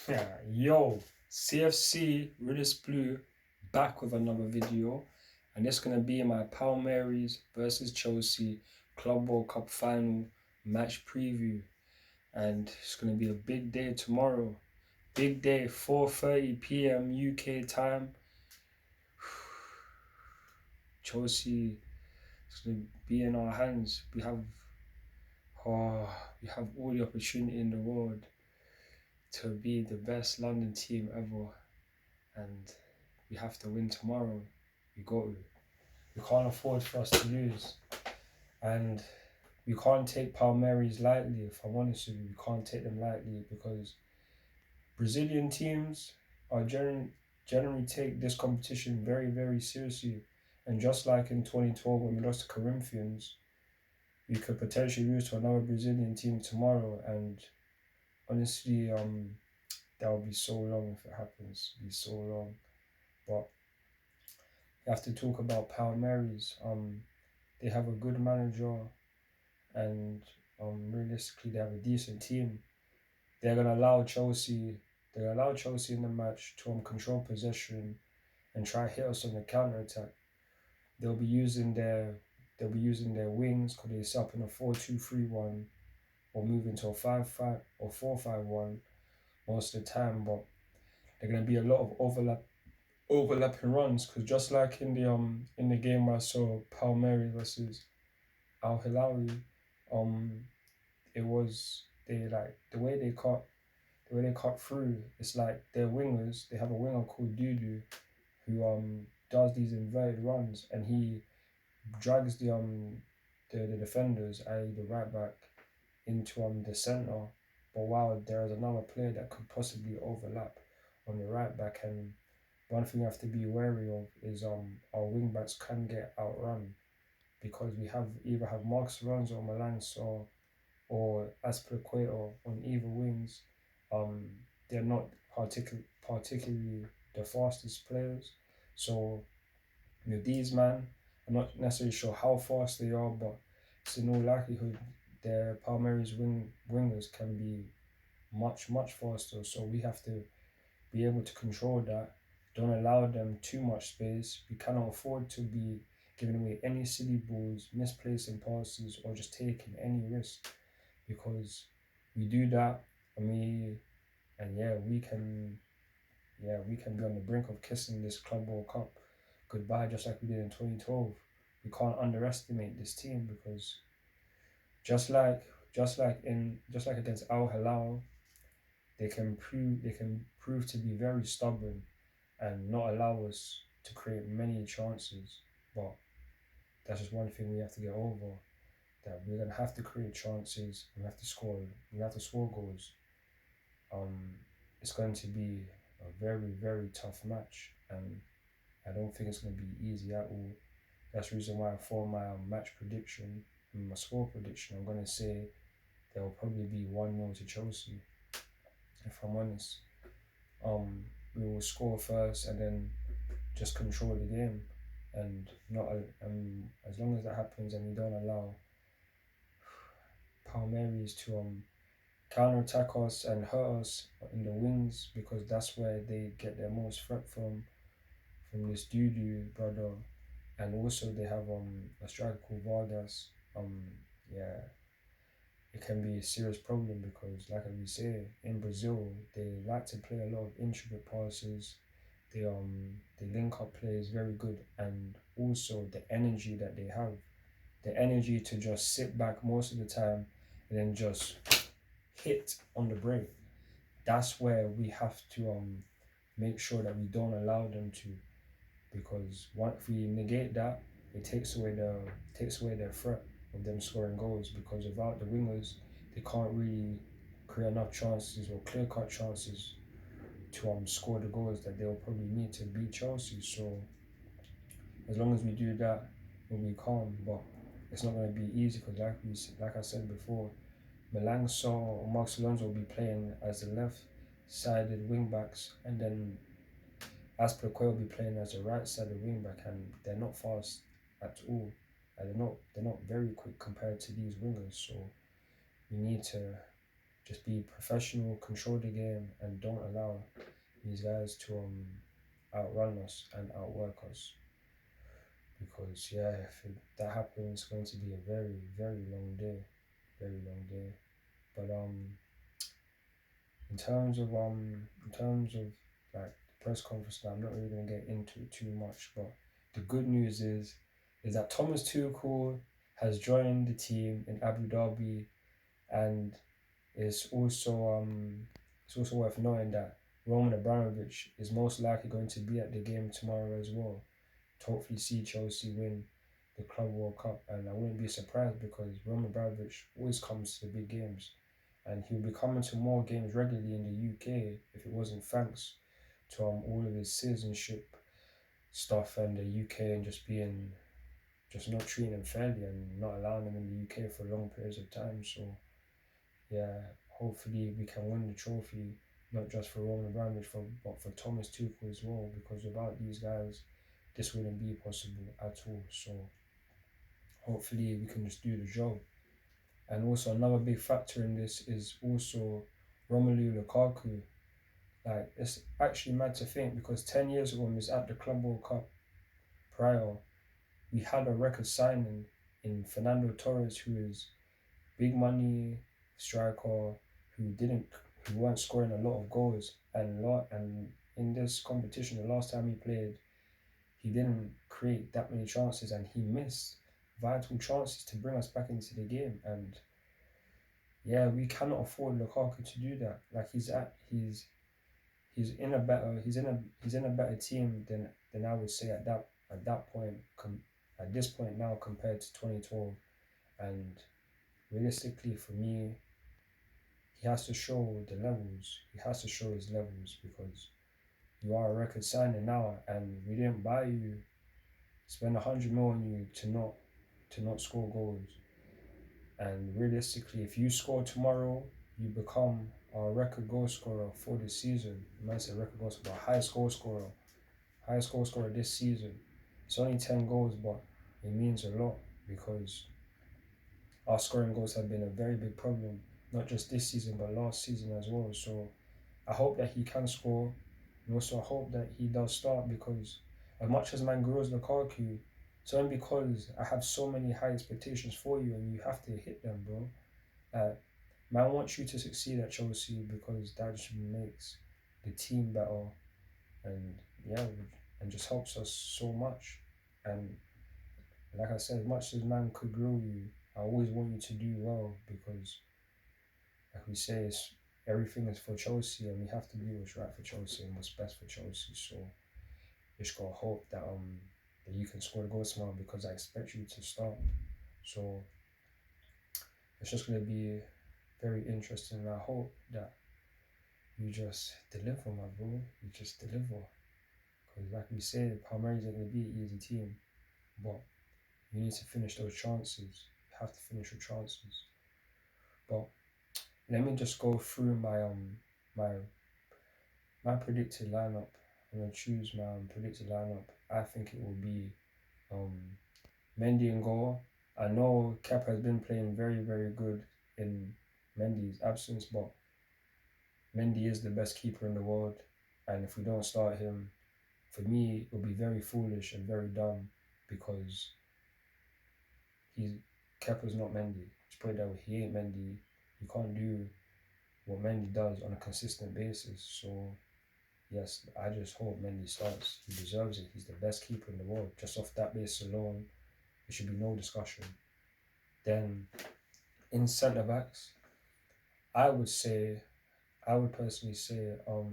Yeah, yo, CFC Realist Blue back with another video, and it's gonna be my Palmeiras versus Chelsea Club World Cup final match preview, and it's gonna be a big day tomorrow. Big day, 4:30 p.m. UK time. Chelsea is gonna be in our hands. We have all the opportunity in the world to be the best London team ever, and we have to win tomorrow. We got to. We can't afford for us to lose, and we can't take Palmeiras lightly. If I'm honest with you, we can't take them lightly because Brazilian teams are generally take this competition very, very seriously. And just like in 2012 when we lost to Corinthians, we could potentially lose to another Brazilian team tomorrow. And honestly, that would be so long if it happens. It'd be so long. But you have to talk about Palmeiras. They have a good manager, and realistically, they have a decent team. They're gonna allow Chelsea. They're gonna allow Chelsea in the match to control possession and try hit us on the counter attack. They'll be using their they'll be using their wings because they set up in a 4-2-3-1 or move into a 5-5 or 4-5-1 most of the time. But they're gonna be a lot of overlapping runs because just like in the game where I saw Palmeiras versus Al Hilali, um, it was they like the way they cut through. It's like their wingers. They have a winger called Dudu who does these inverted runs, and he drags the defenders, i.e. the right back, into the centre. But while there is another player that could possibly overlap on the right back, and one thing you have to be wary of is our wing backs can get outrun because we either have Marcus Alonso or Malanso or Aspilicueta on either wings. Um, they're not particularly the fastest players. So with these man, I'm not necessarily sure how fast they are, but it's in all likelihood their Palmeiras wingers can be much faster. So we have to be able to control that. Don't allow them too much space. We cannot afford to be giving away any silly balls, misplacing passes, or just taking any risk, because we do that and we can be on the brink of kissing this Club World Cup goodbye, just like we did in 2012. We can't underestimate this team because just like just like against Al Hilal, they can prove to be very stubborn and not allow us to create many chances. But that's just one thing we have to get over. That we're gonna have to create chances. We have to score. We have to score goals. It's going to be a very, very tough match, and I don't think it's going to be easy at all. That's the reason why for my match prediction and my score prediction, I'm going to say there will probably be 1-0 to Chelsea. If I'm honest, we will score first and then just control the game, and not as long as that happens and we don't allow Palmeiras to counter attack us and hurt us in the wings, because that's where they get their most threat from this Dudu brother, and also they have a striker called Vargas. Yeah, it can be a serious problem because, like we say, in Brazil they like to play a lot of intricate passes. The link up play is very good, and also the energy that they have, the energy to just sit back most of the time and then just hit on the break. That's where we have to make sure that we don't allow them to, because once we negate that, it takes away their threat of them scoring goals, because without the wingers they can't really create enough chances or clear cut chances to score the goals that they'll probably need to beat Chelsea. So as long as we do that, we'll be calm. But it's not going to be easy because, like I said before, Malanso or Marcos Alonso will be playing as the left-sided wing backs, and then Aspilicueta will be playing as a right-sided wing back, and they're not fast at all. They're not very quick compared to these wingers. So we need to just be professional, control the game, and don't allow these guys to outrun us and outwork us. Because yeah, if that happens, it's going to be a very, very long day, very long day. But in terms of like the press conference, now I'm not really gonna get into it too much. But the good news is that Thomas Tuchel has joined the team in Abu Dhabi, and it's also worth knowing that Roman Abramovich is most likely going to be at the game tomorrow as well, to hopefully see Chelsea win the Club World Cup. And I wouldn't be surprised because Roman Abramovich always comes to the big games, and he'll be coming to more games regularly in the UK if it wasn't thanks to all of his citizenship stuff and the UK, and just not treating them fairly and not allowing them in the UK for long periods of time. So yeah, hopefully we can win the trophy, not just for Roman Abramovich, but for Thomas Tuchel as well, because without these guys, this wouldn't be possible at all. So hopefully we can just do the job. And also another big factor in this is also Romelu Lukaku. Like, it's actually mad to think, because 10 years ago when he was at the Club World Cup prior, we had a record signing in Fernando Torres, who is big money striker who weren't scoring a lot of goals, and in this competition the last time he played he didn't create that many chances, and he missed vital chances to bring us back into the game. And yeah, we cannot afford Lukaku to do that. Like, he's in a better team than I would say at that point at this point now compared to 2012. And realistically, for me, he has to show the levels. He has to show his levels, because you are a record signing now, and we didn't buy you, spend 100 million on you to not score goals. And realistically, if you score tomorrow, you become our record goal scorer for the season. I might say record goal scorer, highest goal scorer this season. It's only 10 goals, but it means a lot, because our scoring goals have been a very big problem, not just this season but last season as well. So I hope that he can score, and also I hope that he does start, because as much as man grows Lukaku, it's only because I have so many high expectations for you, and you have to hit them, bro. Man wants you to succeed at Chelsea, because that just makes the team better, and yeah, and just helps us so much. And like I said, as much as man could grow you, I always want you to do well, because like we say, everything is for Chelsea, and we have to do what's right for Chelsea and what's best for Chelsea. So just gotta hope that you can score the goal tomorrow, because I expect you to start. So it's just gonna be very interesting, and I hope that you just deliver, my bro. You just deliver, because like we said, Palmeiras ain't gonna be an easy team, but you need to finish those chances. You have to finish your chances. But let me just go through my my predicted lineup. I'm gonna choose my predicted lineup. I think it will be Mendy in goal. I know Kepa has been playing very, very good in Mendy's absence, but Mendy is the best keeper in the world, and if we don't start him, for me, it will be very foolish and very dumb, because Kepa's not Mendy. Just put it that way. He ain't Mendy. You can't do what Mendy does on a consistent basis. So yes, I just hope Mendy starts. He deserves it. He's the best keeper in the world. Just off that basis alone, there should be no discussion. Then in centre backs, I would personally say, I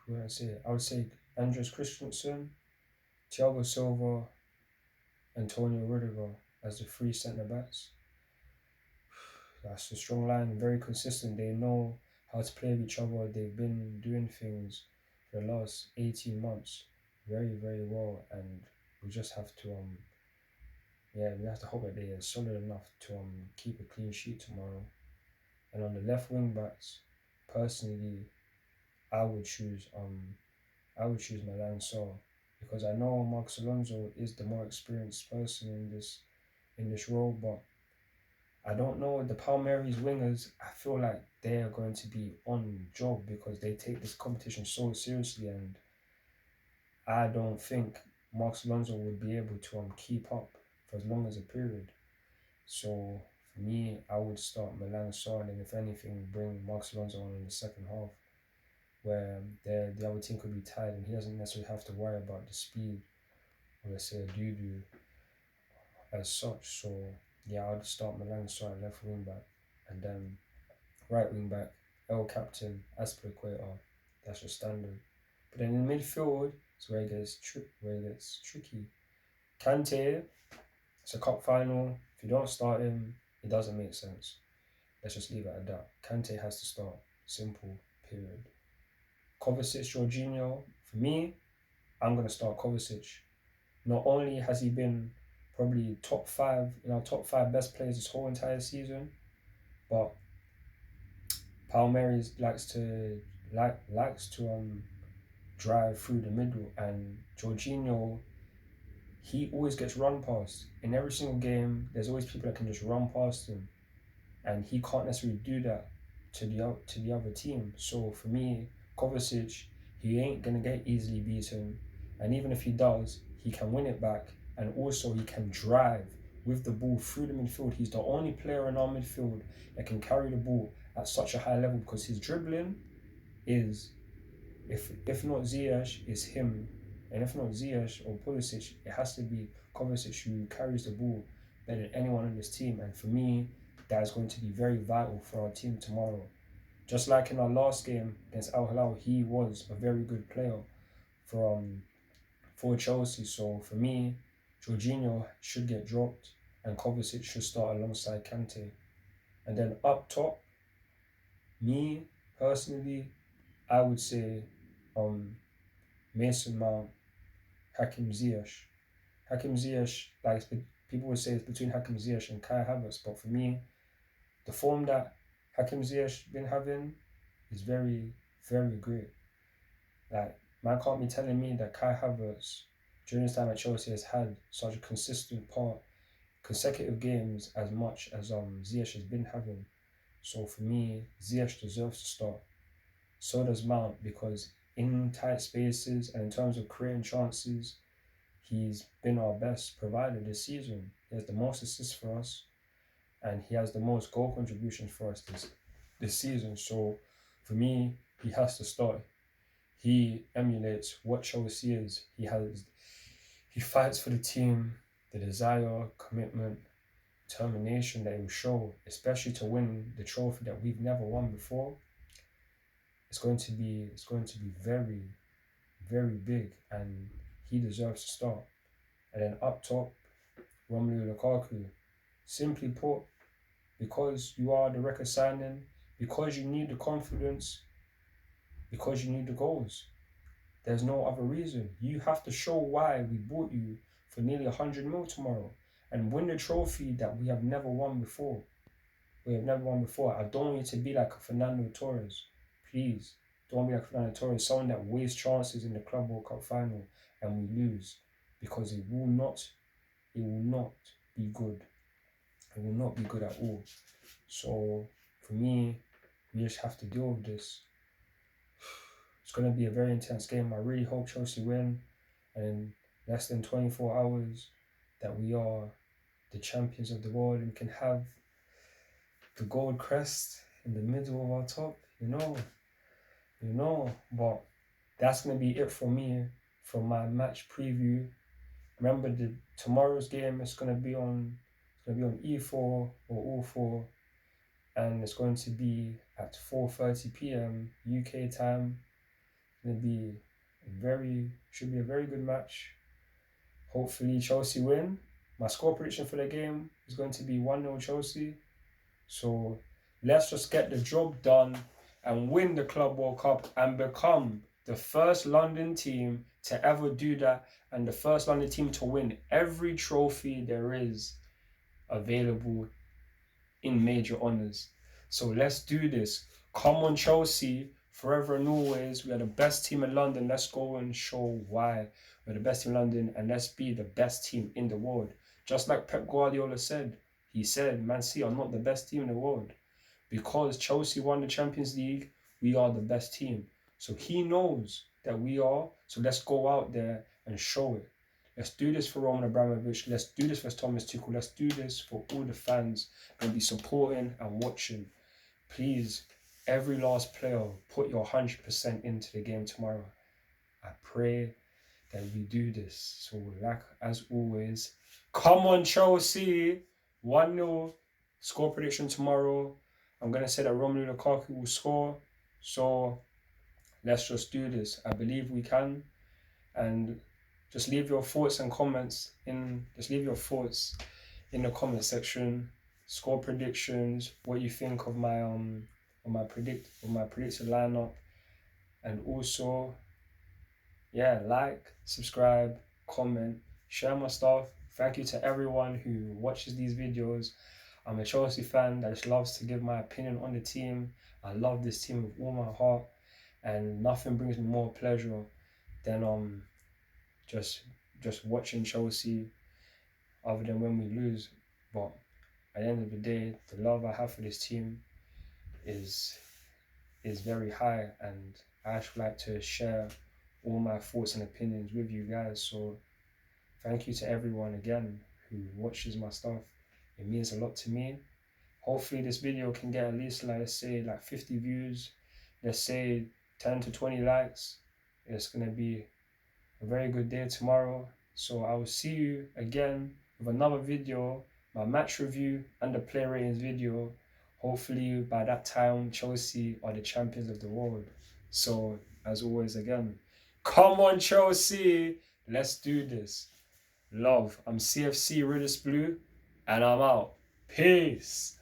would say Andres Christensen, Thiago Silva, Antonio Rudiger as the three centre backs. That's a strong line, very consistent. They know how to play with each other. They've been doing things for the last 18 months very, very well, and we just have to we have to hope that they are solid enough to keep a clean sheet tomorrow. And on the left wing backs, personally, I would choose Milan Sol, because I know Marcos Alonso is the more experienced person in this role, but I don't know, the Palmeiras wingers, I feel like they are going to be on job because they take this competition so seriously, and I don't think Marcos Alonso would be able to keep up for as long as a period. So for me, I would start Milan Son, and if anything, bring Marcos Alonso on in the second half, where the other team could be tired and he doesn't necessarily have to worry about the speed or let's say a doo as such. So yeah, I'd start Milan Son left wing back, and then right wing back, El Captain, Aspilicueta. That's your standard. But then in midfield, it's where it gets tricky. Kante, it's a cup final. If you don't start him, it doesn't make sense. Let's just leave it at that. Kante has to start. Simple. Period. Kovacic, Jorginho. For me, I'm gonna start Kovacic. Not only has he been probably top 5 in our top 5 best players this whole entire season, but Palmeiras likes to drive through the middle, and Jorginho, he always gets run past. In every single game, there's always people that can just run past him, and he can't necessarily do that to the other team. So for me, Kovacic, he ain't gonna get easily beaten, and even if he does, he can win it back, and also he can drive with the ball through the midfield. He's the only player in our midfield that can carry the ball at such a high level because his dribbling is, if not Ziyech, is him, and if not Ziyech or Pulisic, it has to be Kovacic who carries the ball better than anyone on this team. And for me, that is going to be very vital for our team tomorrow. Just like in our last game against Al Hilal, he was a very good player for Chelsea. So for me, Jorginho should get dropped and Kovacic should start alongside Kante. And then up top, me personally, I would say Mason Mount, Hakim Ziyech. Hakim Ziyech, like people would say it's between Hakim Ziyech and Kai Havertz, but for me, the form that Hakim Ziyech been having is very, very great. Like, man can't be telling me that Kai Havertz during his time at Chelsea has had such a consistent consecutive games as much as Ziyech has been having. So for me, Ziyech deserves to start. So does Mount, because in tight spaces and in terms of creating chances, he's been our best provider this season. He has the most assists for us, and he has the most goal contributions for us this season. So for me, he has to start. He emulates what Chelsea is. He fights for the team, the desire, commitment, determination that he will show, especially to win the trophy that we've never won before. It's going to be very, very big, and he deserves to start. And then up top, Romelu Lukaku. Simply put, because you are the record signing, because you need the confidence, because you need the goals. There's no other reason. You have to show why we bought you for nearly 100 mil tomorrow and win the trophy that we have never won before. I don't want you to be like a Fernando Torres. Please, don't be like Fernando Torres, someone that wastes chances in the Club World Cup final and we lose, because it will not be good. It will not be good at all. So for me, we just have to deal with this. It's going to be a very intense game. I really hope Chelsea win, and in less than 24 hours that we are the champions of the world and we can have the gold crest in the middle of our top, but that's going to be it for me from my match preview. Remember, tomorrow's game is going to be on E4 or All4, and it's going to be at 4:30 p.m. UK time. Should be a very good match. Hopefully Chelsea win. My score prediction for the game is going to be 1-0 Chelsea. So let's just get the job done and win the Club World Cup and become the first London team to ever do that, and the first London team to win every trophy there is available in major honours. So let's do this. Come on, Chelsea, forever and always. We are the best team in London. Let's go and show why we're the best team in London, and let's be the best team in the world. Just like Pep Guardiola said, He said, Man City are not the best team in the world. Because Chelsea won the Champions League, we are the best team. So he knows that we are. So let's go out there and show it. Let's do this for Roman Abramovich. Let's do this for Thomas Tuchel. Let's do this for all the fans and be supporting and watching. Please, every last player, put your 100% into the game tomorrow. I pray that we do this. So, like as always, come on, Chelsea. 1-0. Score prediction tomorrow. I'm going to say that Romelu Lukaku will score. So, let's just do this. I believe we can. And just leave your thoughts and comments in. Just leave your thoughts in the comment section. Score predictions. What you think of my predicted lineup. And also, yeah, like, subscribe, comment, share my stuff. Thank you to everyone who watches these videos. I'm a Chelsea fan that just loves to give my opinion on the team. I love this team with all my heart, and nothing brings me more pleasure than just watching Chelsea, other than when we lose. But at the end of the day, the love I have for this team is very high, and I actually like to share all my thoughts and opinions with you guys. So thank you to everyone again who watches my stuff. It means a lot to me. Hopefully this video can get at least, like, let's say like 50 views, let's say 10 to 20 likes. It's gonna be a very good day tomorrow. So I will see you again with another video, my match review and the player ratings video. Hopefully by that time Chelsea are the champions of the world. So as always, again, come on Chelsea, let's do this. Love. I'm CFC Riddis Blue, and I'm out. Peace.